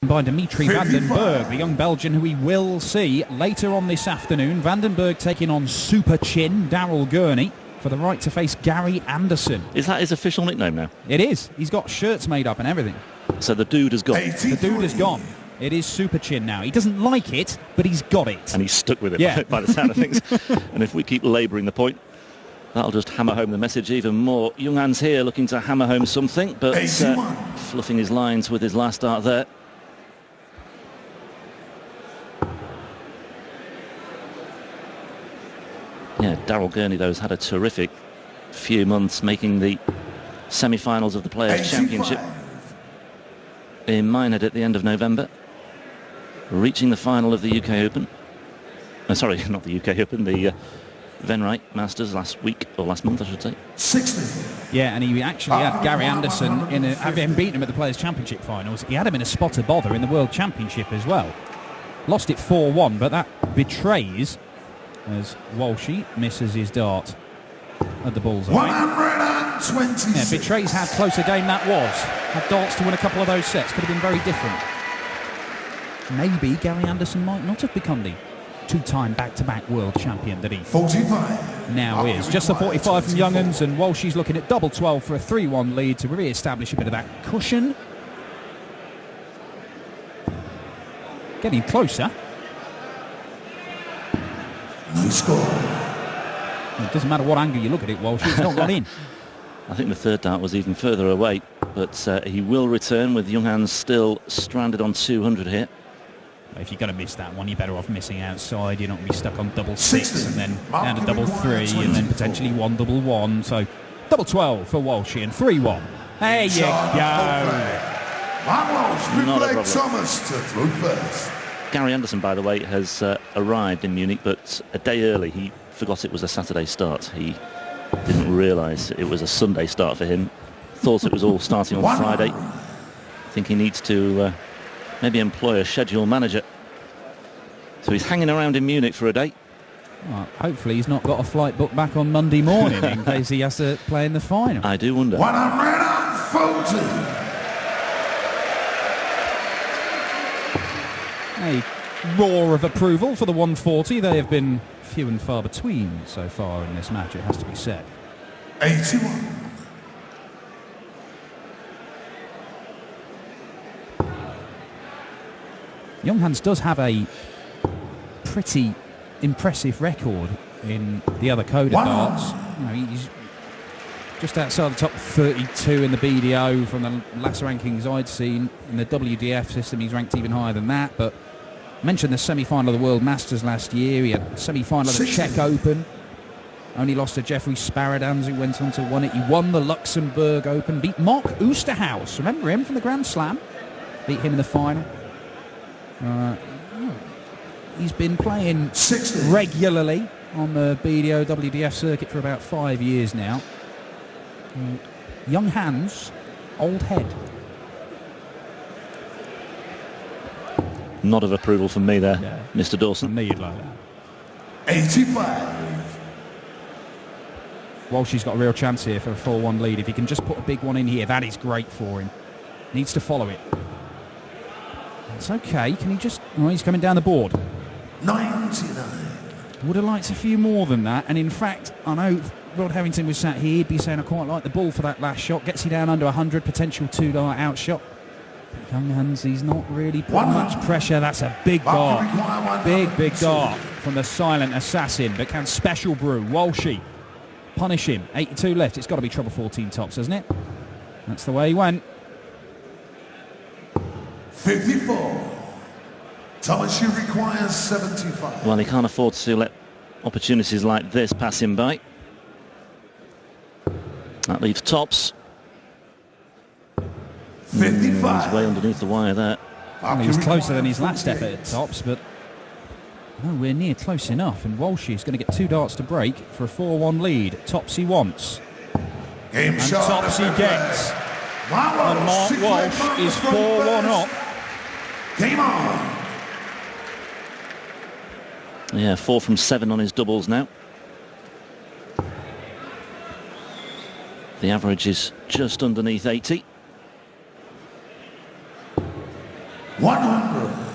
by Dimitri van den Berg, the young Belgian who we will see later on this afternoon. Van den Berg taking on Super Chin, Daryl Gurney, for the right to face Gary Anderson. Is that his official nickname now? It is. He's got shirts made up and everything. So the dude has gone. The dude has gone. It is Super Chin now. He doesn't like it, but he's got it. And he's stuck with it by the sound of things. And if we keep labouring the point, that'll just hammer home the message even more. Junghans here looking to hammer home something, but fluffing his lines with his last start there. Yeah, Daryl Gurney, though, has had a terrific few months, making the semi-finals of the Players' Championship in Minehead at the end of November, reaching the final of the UK Open. Sorry, not the UK Open, the Venray Masters last week, or last month, I should say. 60. Yeah, and he actually had Gary Anderson, having beaten him at the Players' Championship finals. He had him in a spot of bother in the World Championship as well. Lost it 4-1, but that betrays as Walsh misses his dart at the bullseye. 120. Yeah, betrays how close a game that was. Had darts to win a couple of those sets. Could have been very different. Maybe Gary Anderson might not have become the two-time back-to-back world champion that he 45. now is. Just the 45 from Junghans, and Walsh looking at double 12 for a 3-1 lead to re-establish a bit of that cushion. Getting closer. No score. It doesn't matter what angle you look at it, Walsh, it's not gone in. I think the third dart was even further away, but he will return with Junghans still stranded on 200 here. If you're going to miss that one, you're better off missing outside. You're not going to be stuck on double 6 and then down to double 3 and then potentially 1 double 1. So double 12 for Walsh and 3-1. There you go. Not a problem. Thomas to throw first. Gary Anderson, by the way, has arrived in Munich, but a day early. He forgot it was a Saturday start. He didn't realise it was a Sunday start for him. Thought it was all starting on Friday. I think he needs to maybe employ a schedule manager. So he's hanging around in Munich for a day. Well, hopefully he's not got a flight booked back on Monday morning in case he has to play in the final. I do wonder. 140. A roar of approval for the 140. They have been few and far between so far in this match, it has to be said. 81. Junghans does have a pretty impressive record in the other Coda darts. You know, he's just outside the top 32 in the BDO from the last rankings I'd seen. In the WDF system, he's ranked even higher than that. But I mentioned the semi-final of the World Masters last year. He had semi-final of the Czech Open. Only lost to Jeffrey Sparadans, who went on to win it. He won the Luxembourg Open, beat Mark Oosterhuis. Remember him from the Grand Slam? Beat him in the final. He's been playing regularly on the BDO WDF circuit for about 5 years now. Young hands, old head. Nod of approval from me there, Yeah. Mr. Dawson. I knew you'd like that. 85. Walsh's got a real chance here for a 4-1 lead. If he can just put a big one in here, that is great for him. Needs to follow it. It's okay. Can he just... Oh, he's coming down the board. 99. Would have liked a few more than that. And in fact, I know Rod Harrington was sat here. He'd be saying, I quite like the ball for that last shot. Gets you down under 100, potential 2-dart outshot. But Junghans, he's not really putting much pressure. That's a big dart. Big dart from the silent assassin. But can Special Brew, Walshy, punish him? 82 left. It's got to be treble 14 tops, hasn't it? That's the way he went. 54. Thomas, you require 75. Well, he can't afford to let opportunities like this pass him by. That leaves tops. 55. He's way underneath the wire there. Well, he was closer than his last effort at tops, but nowhere near close enough. And Walsh is going to get 2 darts to break for a 4-1 lead. Tops he wants. Game And shot. tops he gets. And Mark Walsh is 4-1 up. Game on. Yeah, 4 from 7 on his doubles now. The average is just underneath 80. 100.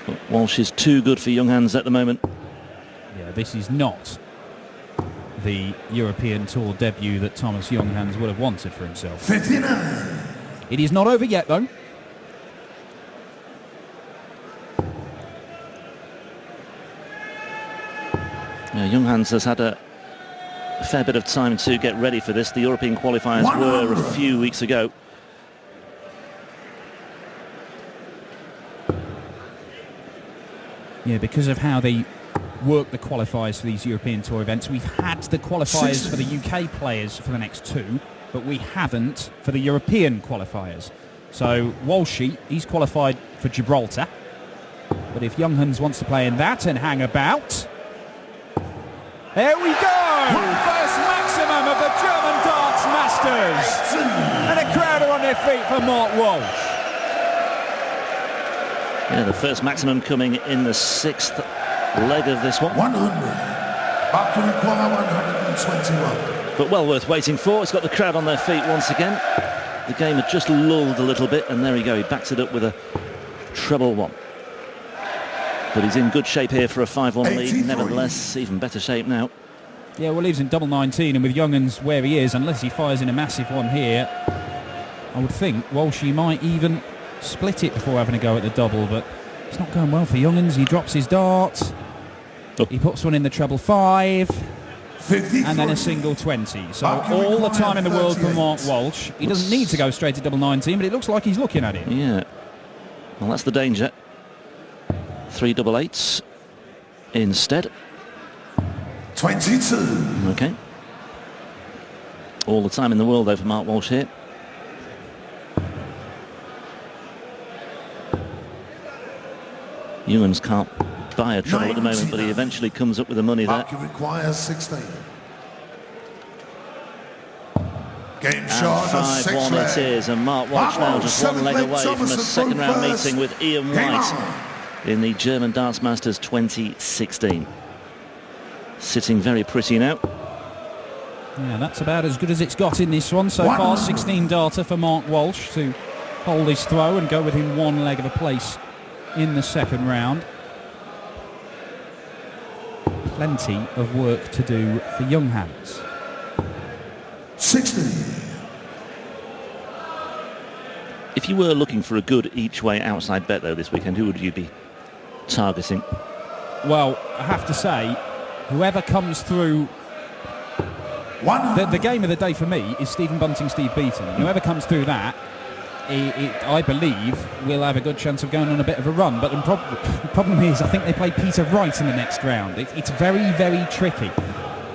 But Walsh is too good for Junghans at the moment. Yeah, this is not the European Tour debut that Thomas Junghans would have wanted for himself. 59. It is not over yet, though. Yeah, Junghans has had a fair bit of time to get ready for this. The European qualifiers were a few weeks ago. Yeah, because of how they work the qualifiers for these European Tour events, we've had the qualifiers for the UK players for the next two, but we haven't for the European qualifiers. So Walsh, he's qualified for Gibraltar, but if Junghans wants to play in that and hang about, there we go! First maximum of the German Darts Masters, and a crowd are on their feet for Mark Walsh. Yeah, the first maximum coming in the sixth leg of this one. 100. Mark can require 121. But well worth waiting for. It's got the crowd on their feet once again. The game had just lulled a little bit, and there we go. He backs it up with a treble one. But he's in good shape here for a 5-1 lead. Nevertheless, even better shape now. Yeah, well, he's in double 19, and with Junghans where he is, unless he fires in a massive one here, I would think Walsh might even split it before having a go at the double, but it's not going well for Junghans. He drops his dart. Oh. He puts one in the treble 5. 53. And then a single 20. So all the time in the world for Mark Walsh. He doesn't need to go straight to double 19, but it looks like he's looking at it. Yeah. Well, that's the danger. 3 double 8s instead. 22. Okay. All the time in the world, though, for Mark Walsh here. Junghans can't buy a treble at the moment, but he eventually comes up with the money there. Mark requires 16. Game And shot of 5-1 it is, and Mark Walsh now just one leg away from a second round meeting with Ian White in the German Darts Masters 2016. Sitting very pretty now. Yeah, that's about as good as it's got in this one so far. 16 darter for Mark Walsh to hold his throw and go within one leg of a place in the second round. Plenty of work to do for Junghans. 60. If you were looking for a good each-way outside bet, though, this weekend, who would you be targeting? Well, I have to say, whoever comes through... The game of the day for me is Stephen Bunting, Steve Beaton. Whoever comes through that, I believe, will have a good chance of going on a bit of a run. But the problem is, I think they play Peter Wright in the next round. It's very, very tricky.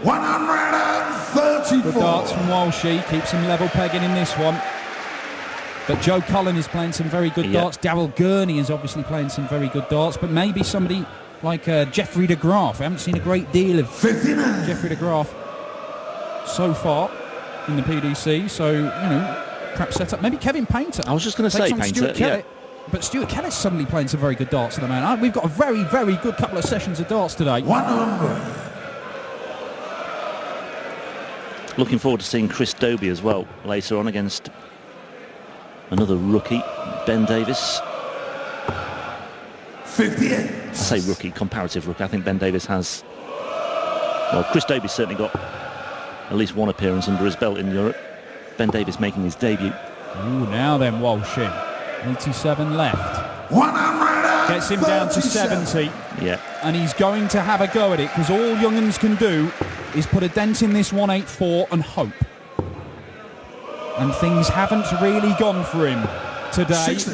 134. Good darts from Walshy, keeps him level pegging in this one. But Joe Cullen is playing some very good darts. Daryl Gurney is obviously playing some very good darts. But maybe somebody like Jeffrey de Graaf. We haven't seen a great deal of 59. Jeffrey de Graaf so far in the PDC. So, you know, perhaps set up. Maybe Kevin Painter. I was just going to say Painter, yeah. But Stuart Kelly's suddenly playing some very good darts at the moment. We've got a very, very good couple of sessions of darts today. 100. Looking forward to seeing Chris Dobie as well later on against another rookie, Ben Davis. 58. I say rookie, comparative rookie. I think Ben Davis has... Well, Chris Dobie's certainly got at least one appearance under his belt in Europe. Ben Davis making his debut. Ooh, now then, Walsh in. 87 left. 100. Gets him down to 70. Yeah. And he's going to have a go at it, because all Junghans can do is put a dent in this 184 and hope. And things haven't really gone for him today 60.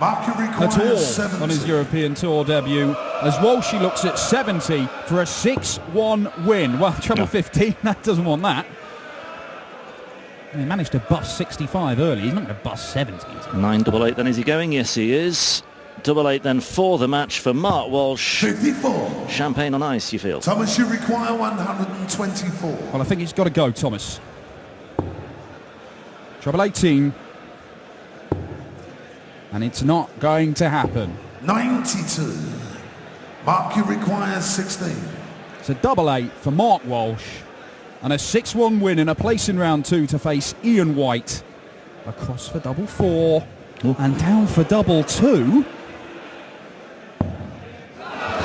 at all 70. on his European Tour debut, as Walshy looks at 70 for a 6-1 win. Well, treble 15, that doesn't want that. He managed to bust 65 early. He's not going to bust 70. 9 double 8 then, is he going? Yes, he is. Double 8 then for the match for Mark Walsh. 54. Champagne on ice, you feel? Thomas, you require 124. Well, I think it's got to go, Thomas. Treble 18. And it's not going to happen. 92. Mark, you require 16. It's a double 8 for Mark Walsh. And a 6-1 win in a place in round 2 to face Ian White Across for double 4. Ooh. And down for double 2.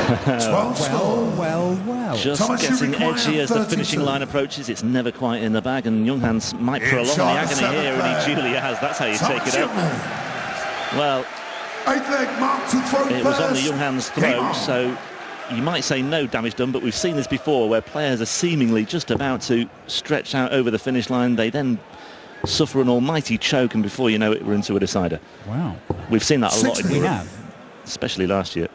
12 score. Well. Just Thomas, you getting require edgy as the 32. finishing line approaches. It's never quite in the bag, and Junghans might prolong the agony here, and he duly has. That's how you take it out. Well, 8 leg mark to throw it was on the first. Junghans Game throw, on. so you might say no damage done, but we've seen this before where players are seemingly just about to stretch out over the finish line. They then suffer an almighty choke, and before you know it, we're into a decider. Wow. We've seen that a lot in 60. We Europe, have. especially last year.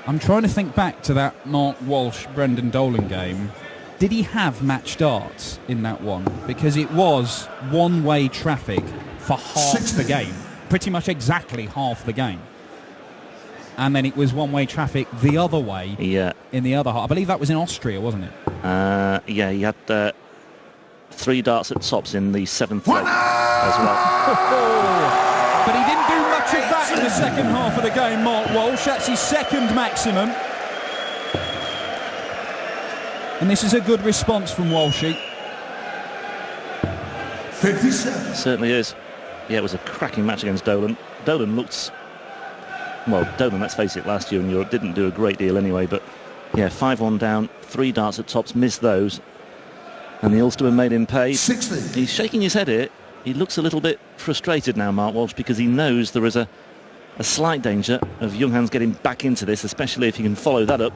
I'm trying to think back to that Mark Walsh, Brendan Dolan game. Did he have match darts in that one? Because it was one-way traffic for half 60. the game. Pretty much exactly half the game. And then it was one-way traffic the other way Yeah, in the other half. I believe that was in Austria, wasn't it? yeah, he had 3 darts at tops in the 7th leg as well. But he didn't do much of that in the second half of the game, Mark Walsh. That's his second maximum. And this is a good response from Walshy. 57. Certainly is. Yeah, it was a cracking match against Dolan. Dolan looked... Well, Dolan, let's face it, last year in Europe didn't do a great deal anyway, but yeah, 5-1 down, 3 darts at tops, missed those. And the Ulsterman made him pay. 60. He's shaking his head here. He looks a little bit frustrated now, Mark Walsh, because he knows there is a slight danger of Junghans getting back into this, especially if he can follow that up.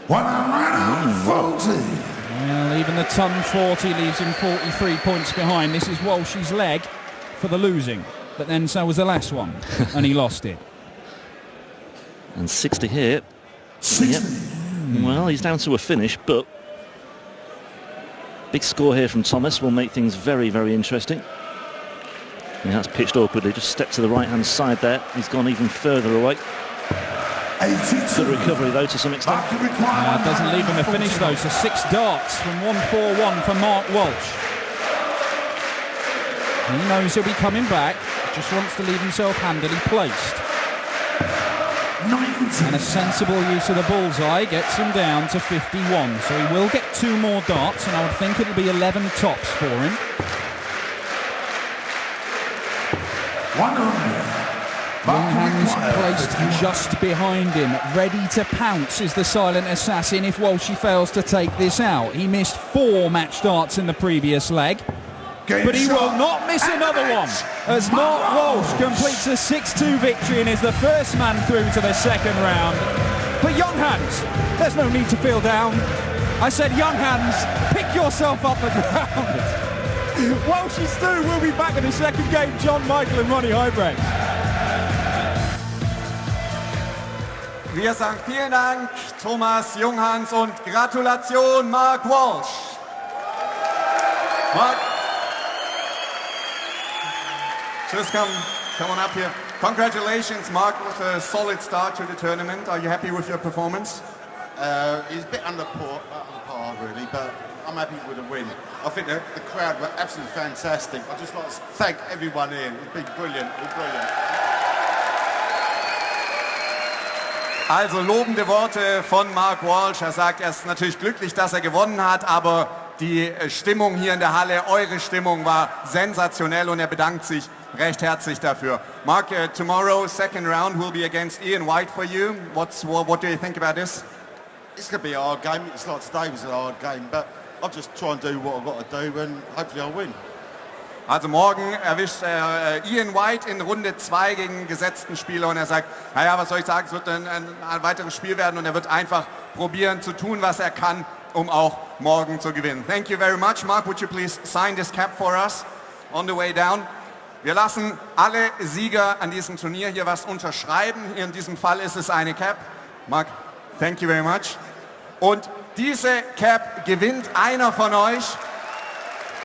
140. Well, even the ton 40 leaves him 43 points behind. This is Walshy's leg for the losing. But then so was the last one, and he lost it. And 60 here. 60. Well, he's down to a finish, but big score here from Thomas will make things very, very interesting. And that's pitched awkwardly, just stepped to the right-hand side there. He's gone even further away. 82. Good recovery, though, to some extent. Mark required Doesn't leave him a finish, though, so 6 darts from 141 for Mark Walsh. He knows he'll be coming back, just wants to leave himself handily placed. 90. And a sensible use of the bullseye gets him down to 51. So he will get 2 more darts, and I would think it'll be 11 tops for him. 100. Junghans placed just behind him. Ready to pounce is the silent assassin if Walshy fails to take this out. He missed 4 match darts in the previous leg. But he will not miss another one as Mark Walsh completes a 6-2 victory and is the first man through to the second round. But Junghans, there's no need to feel down. I said, Junghans, pick yourself up the ground. Walshy Stu will be back in the second game. John Michael and Ronnie Highbreaks. Wir sagen vielen Dank, Thomas Junghans, und Gratulation, Mark Walsh. Mark, just come on up here. Congratulations, Mark, with a solid start to the tournament. Are you happy with your performance? He's a bit under par, really, but I'm happy with the win. I think the crowd were absolutely fantastic. I'd just like to thank everyone here. It's been brilliant. It was brilliant. Also lobende Worte von Mark Walsh. Er sagt, er ist natürlich glücklich, dass er gewonnen hat, aber die Stimmung hier in der Halle, eure Stimmung war sensationell und er bedankt sich recht herzlich dafür. Mark, tomorrow, second round will be against Ian White for you. What do you think about this? It's going to be a hard game. It's like today was a hard game, but I'll just try and do what I've got to do and hopefully I'll win. Also morgen erwischt Ian White in Runde 2 gegen einen gesetzten Spieler und er sagt, naja, was soll ich sagen, es wird ein weiteres Spiel werden und er wird einfach probieren zu tun, was er kann, um auch morgen zu gewinnen. Thank you very much. Mark, would you please sign this cap for us on the way down? Wir lassen alle Sieger an diesem Turnier hier was unterschreiben. Hier in diesem Fall ist es eine Cap. Mark, thank you very much. Und diese Cap gewinnt einer von euch.